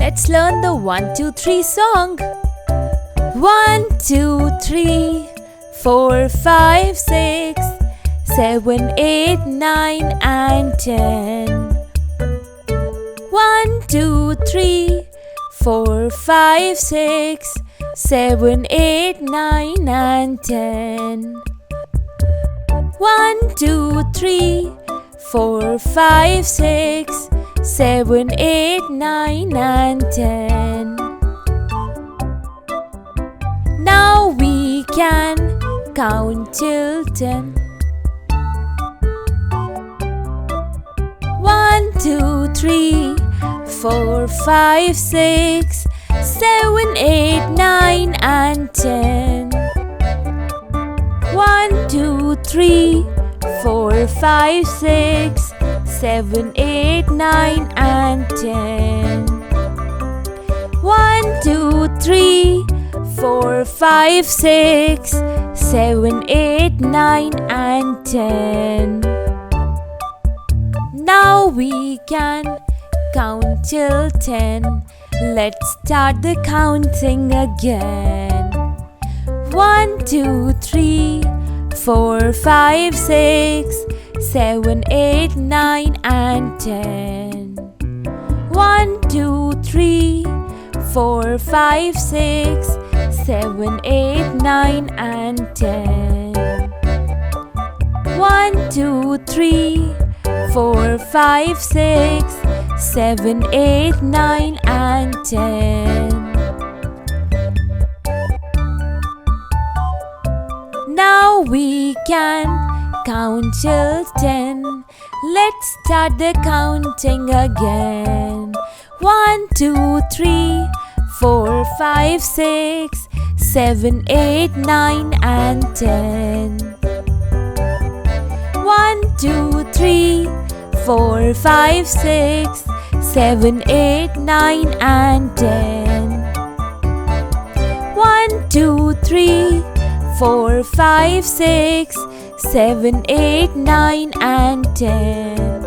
Let's learn the 1, 2, 3 song. 1, 2, 3, 4, 5, 6, 7, 8, 9 and 10. 1, 2, 3, 4, 5, 6, 7, 8, 9 and 10. 1, 2, 3, 4, 5, 6, 7, 8, 9 and 10. Now we can count till 10. 1, 2, 3, 4, 5, 6, 7, 8, 9 and 10. 1, 2, 3, 4, 5, 6, 7, 8, 9 and 10. 1, 2, 3, 4, 5, 6, 7, 8, 9 and 10. Now we can count till 10. Let's start the counting again. 1, 2, 3, 4, 5, 6, 7, 8, 9 and 10. 1, 2, 3, 4, 5, 6, 7, 8, 9 and 10. 1, 2, 3, 4, 5, 6, 7, 8, 9 and 10. Now we can count till 10. Let's start the counting again. 1, 2, 3, 4, 5, 6, 7, 8, 9 and 10. 1, 2, 3, 4, 5, 6, 7, 8, 9 and 10. 1, 2, 3, 4, 5, 6, 7, 8, 9 and 10.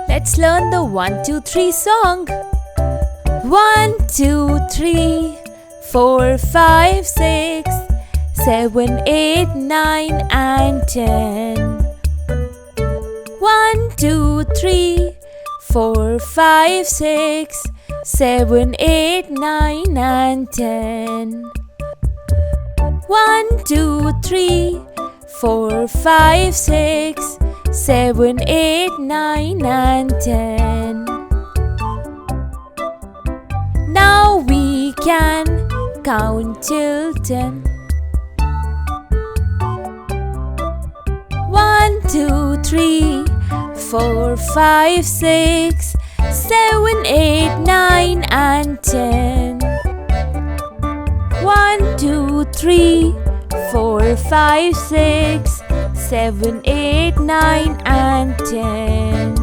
Let's learn the 1, 2, 3 song. 1, 2, 3, 4, 5, 6, 7, 8, 9 and 10. 1, 2, 3, 4, 5, 6, 7, 8, 9 and 10. 1, 2, 3, 4, 5, 6, 7, 8, 9 and 10. Now we can count till 10. 1, 2, 3, 4, 5, 6, 7, 8, 9 and 10. 1, 2, 3, 4, 5, 6, 7, 8, 9 and 10.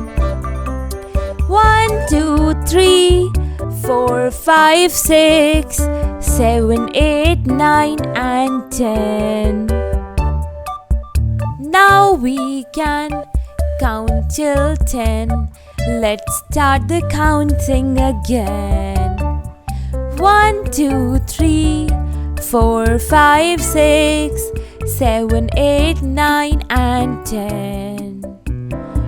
1, 2, 3, 4, 5, 6, 7, 8, 9 and 10. Now we can count till 10. Let's start the counting again. 1, 2, 3, 4, 5, 6, 7, 8, 9 and 10.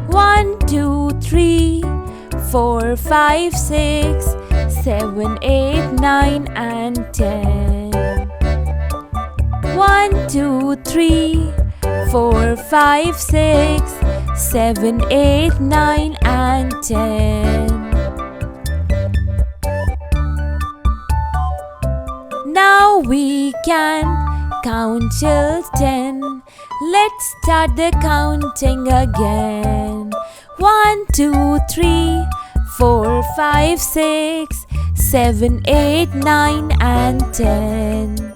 1, 2, 3, 4, 5, 6, 7, 8, 9 and 10. 1, 2, 3, 4, 5, 6, 7, 8, 9 and 10. Now we can count till 10. Let's start the counting again. 1, 2, 3, 4, 5, 6, 7, 8, 9 and 10.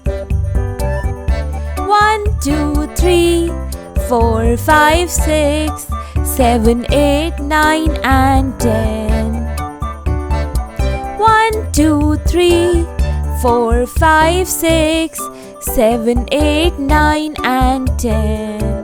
1, 2, 3, 4, 5, 6, 7, 8, 9 and 10. 1, 2, 3, 4, 5, 6, 7, 8, 9 and 10.